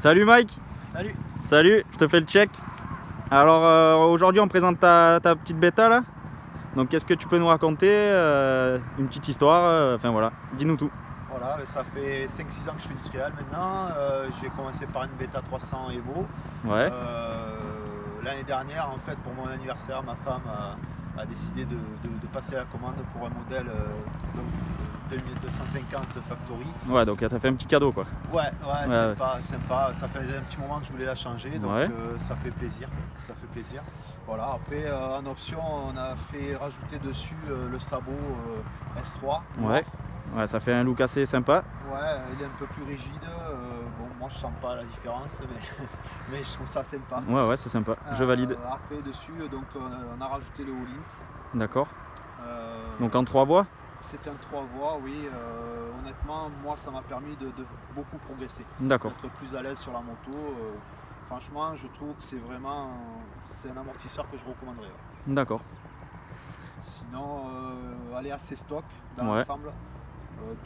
Salut Mike. Salut. Salut, je te fais le check. Alors aujourd'hui on présente ta petite bêta là. Donc qu'est-ce que tu peux nous raconter, une petite histoire, enfin voilà, dis-nous tout. Voilà, ça fait 5-6 ans que je fais du trial maintenant. J'ai commencé par une bêta 300 Evo. Ouais. L'année dernière, en fait, pour mon anniversaire, ma femme a décidé de passer la commande pour un modèle 2250 Factory. Ouais, donc elle t'a fait un petit cadeau quoi. Ouais, sympa. Ça faisait un petit moment que je voulais la changer, donc ouais. Ça fait plaisir. Voilà, après en option, on a fait rajouter dessus le sabot S3. Ouais. Ouais, ça fait un look assez sympa. Ouais, il est un peu plus rigide. Bon, moi je sens pas la différence, mais je trouve ça sympa. Ouais, c'est sympa. Je valide. Après dessus, donc on a rajouté le Öhlins. D'accord. Donc en 3 voies. C'est un 3 voies, oui. Honnêtement, moi ça m'a permis de beaucoup progresser. D'accord. D'être plus à l'aise sur la moto. Franchement, je trouve que c'est un amortisseur que je recommanderais. Ouais. D'accord. Sinon, elle est assez stock dans l'ensemble.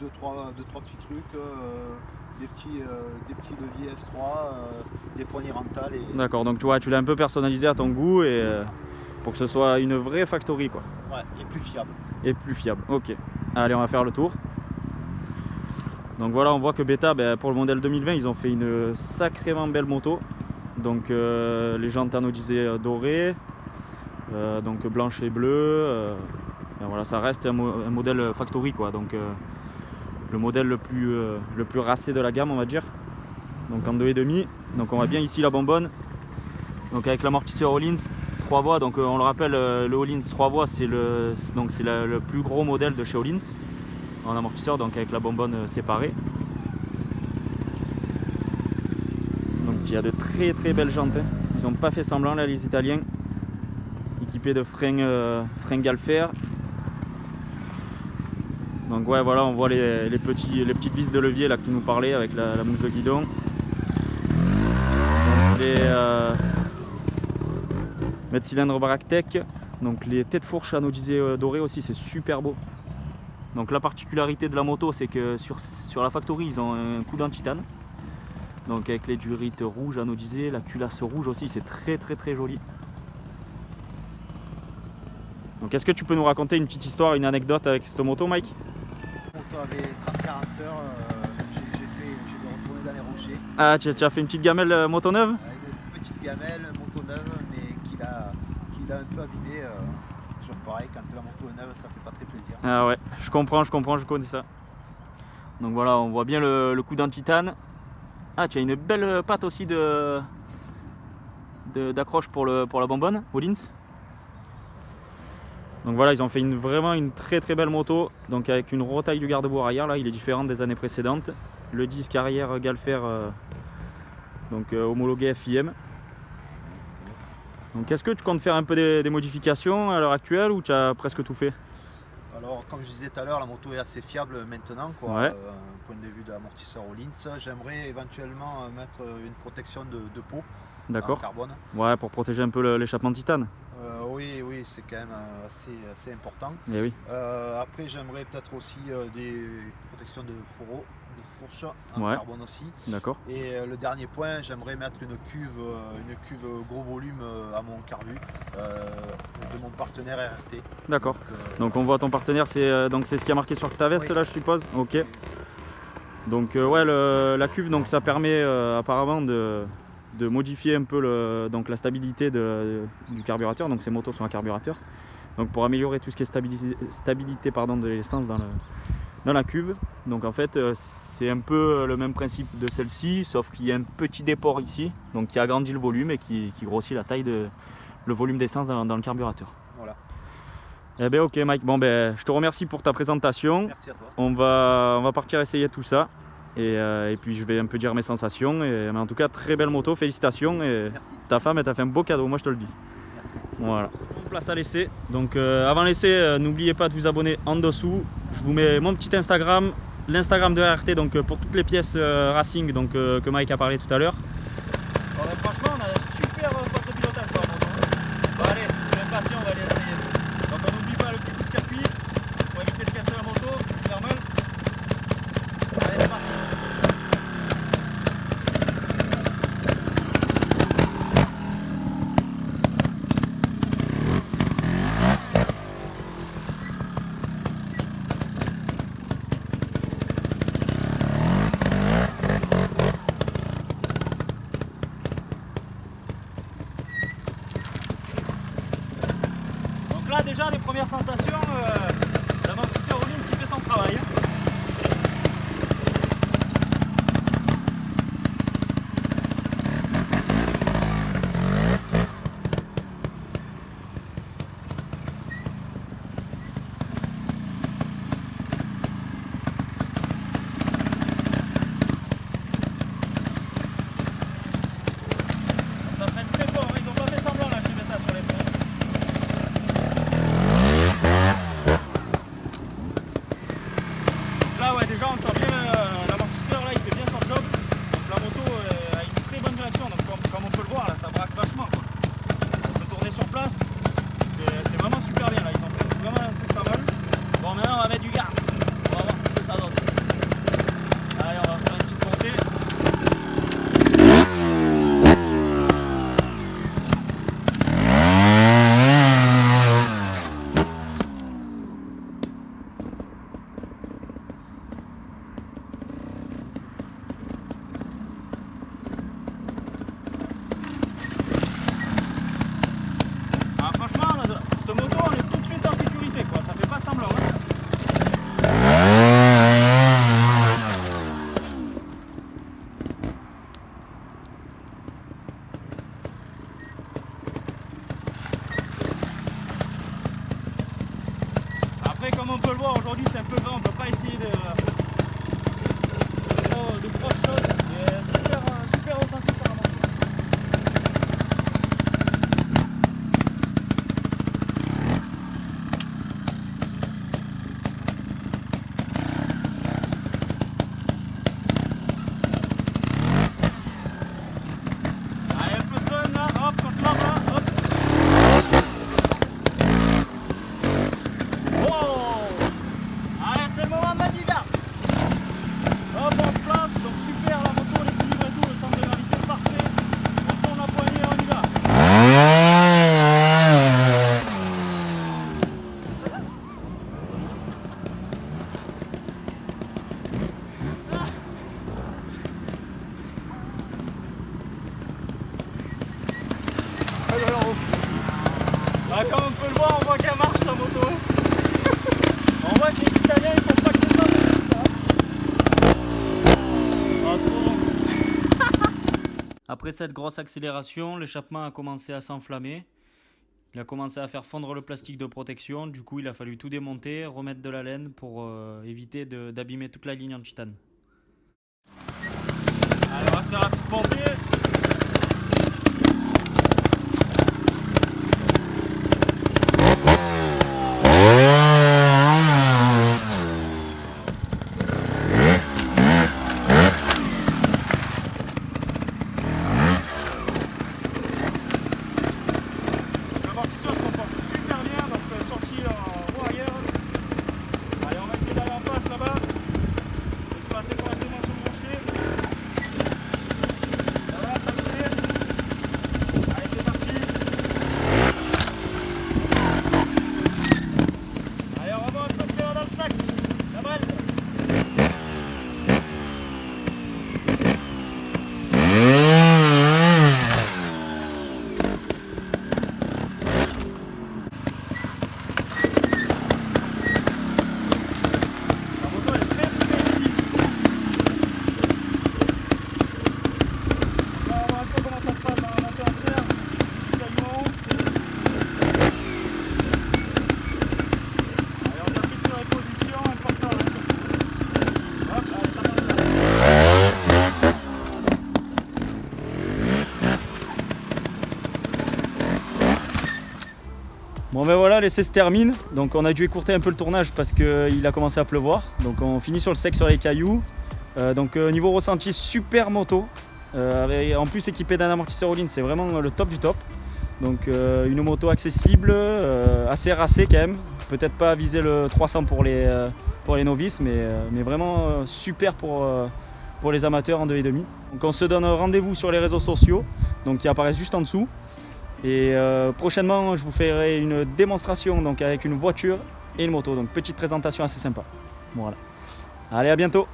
2-3 petits trucs, des petits leviers S3, des poignées rentales. D'accord, donc tu vois, tu l'as un peu personnalisé à ton goût et pour que ce soit une vraie factory quoi. Ouais, et plus fiable. Et plus fiable, ok. Allez, on va faire le tour. Donc voilà, on voit que Beta, pour le modèle 2020, ils ont fait une sacrément belle moto. Donc les jantes anodisées dorées, donc blanche et bleue. Voilà, ça reste un modèle factory quoi. Donc le modèle le plus racé de la gamme, on va dire. Donc en 2,5. Donc on voit bien ici la bonbonne. Donc avec l'amortisseur Öhlins 3 voies. Donc on le rappelle, le Öhlins 3 voies, c'est le plus gros modèle de chez Öhlins en amortisseur, donc avec la bonbonne séparée. Donc il y a de très belles jantes. Ils n'ont pas fait semblant là, les Italiens. Équipés de freins Galfer. Donc ouais, voilà, on voit les petites vis de levier là que tu nous parlais avec la mousse de guidon. Donc les cylindres Bractec. Donc les têtes fourches anodisées dorées aussi, c'est super beau. Donc la particularité de la moto, c'est que sur la Factory, ils ont un coup en titane. Donc avec les durites rouges anodisées, la culasse rouge aussi, c'est très joli. Donc est-ce que tu peux nous raconter une petite histoire, une anecdote avec cette moto, Mike? La moto avait 30-40 heures, j'ai dû retourner dans les rochers. Ah, tu as fait une petite gamelle moto neuve? Avec une petite gamelle moto neuve, mais qu'il a un peu abîmé. Toujours pareil, quand la moto est neuve, ça fait pas très plaisir. Ah ouais, je comprends, je connais ça. Donc voilà, on voit bien le coup en titane. Ah, tu as une belle patte aussi d'accroche pour la bonbonne, Öhlins. Donc voilà, ils ont fait vraiment une très belle moto. Donc avec une retaille du garde-boue arrière, là, il est différent des années précédentes. Le disque arrière Galfer, homologué FIM. Donc est-ce que tu comptes faire un peu des modifications à l'heure actuelle ou tu as presque tout fait? Alors comme je disais tout à l'heure, la moto est assez fiable maintenant, quoi. Ouais. Point de vue de l'amortisseur Öhlins. J'aimerais éventuellement mettre une protection de peau en carbone. Ouais, pour protéger un peu l'échappement de titane. Oui, c'est quand même assez important. Et oui. Après, j'aimerais peut-être aussi des protections de fourreau, de fourche en carbone aussi. D'accord. Et le dernier point, j'aimerais mettre une cuve gros volume à mon carbu de mon partenaire RRT. D'accord. Donc on voit ton partenaire, c'est ce qui a marqué sur ta veste là, je suppose. Ok. Donc ouais, la cuve, donc ça permet apparemment de modifier un peu la stabilité du carburateur. Donc ces motos sont à carburateur. Donc pour améliorer tout ce qui est stabilité de l'essence dans la cuve. Donc en fait c'est un peu le même principe de celle-ci, sauf qu'il y a un petit déport ici, donc qui agrandit le volume et qui grossit la taille le volume d'essence dans le carburateur. Voilà. Eh bien ok Mike, bon je te remercie pour ta présentation. Merci à toi. On va partir essayer tout ça. Et puis je vais un peu dire mes sensations. Mais en tout cas, très belle moto, félicitations. Et merci. Ta femme, elle t'a fait un beau cadeau, moi je te le dis. Merci. Voilà. Place à l'essai. Donc avant l'essai, n'oubliez pas de vous abonner en dessous. Je vous mets mon petit Instagram, l'Instagram de RRT, donc pour toutes les pièces racing que Mike a parlé tout à l'heure. Franchement, on a un super poste de pilotage sur la moto. Bon allez, je suis impatient, on va aller essayer. Donc on n'oublie pas le petit coup de circuit pour éviter de casser la moto, de se faire mal. Allez, c'est parti. déjà des premières sensations, l'amortisseur Rollins il fait son travail. Déjà on sent bien l'amortisseur là, il fait bien son job. Donc la moto a une très bonne réaction, donc comme on peut le voir là, ça braque vachement quoi. On peut tourner sur place, c'est vraiment super bien là, ils ont fait vraiment un truc pas mal. Bon maintenant on va mettre du gaz, on va voir ce que ça donne. Allez, on va faire une petite montée. Franchement, cette moto, on est tout de suite en sécurité, quoi. Ça fait pas semblant. Hein. Après, comme on peut le voir aujourd'hui, c'est un peu vent. On peut pas essayer de grosses choses. Super ressenti sur la moto. Ah, comme on peut le voir, on voit qu'elle marche la moto. On voit que les Italiens ils font pas que ça. Ah, trop bon. Après cette grosse accélération, l'échappement a commencé à s'enflammer. Il a commencé à faire fondre le plastique de protection. Du coup, il a fallu tout démonter, remettre de la laine pour éviter d'abîmer toute la ligne en titane. Allez, on va se faire la petite montée. Bon ben voilà, l'essai se termine, donc on a dû écourter un peu le tournage parce qu'il a commencé à pleuvoir, donc on finit sur le sec sur les cailloux. Niveau ressenti, super moto, en plus équipé d'un amortisseur all-in, c'est vraiment le top du top. Donc une moto accessible, assez racée quand même, peut-être pas viser le 300 pour les novices, mais vraiment super pour les amateurs en 2,5. Donc on se donne rendez-vous sur les réseaux sociaux, donc qui apparaissent juste en dessous. Et prochainement, je vous ferai une démonstration donc avec une voiture et une moto. Donc petite présentation assez sympa. Voilà. Allez, à bientôt.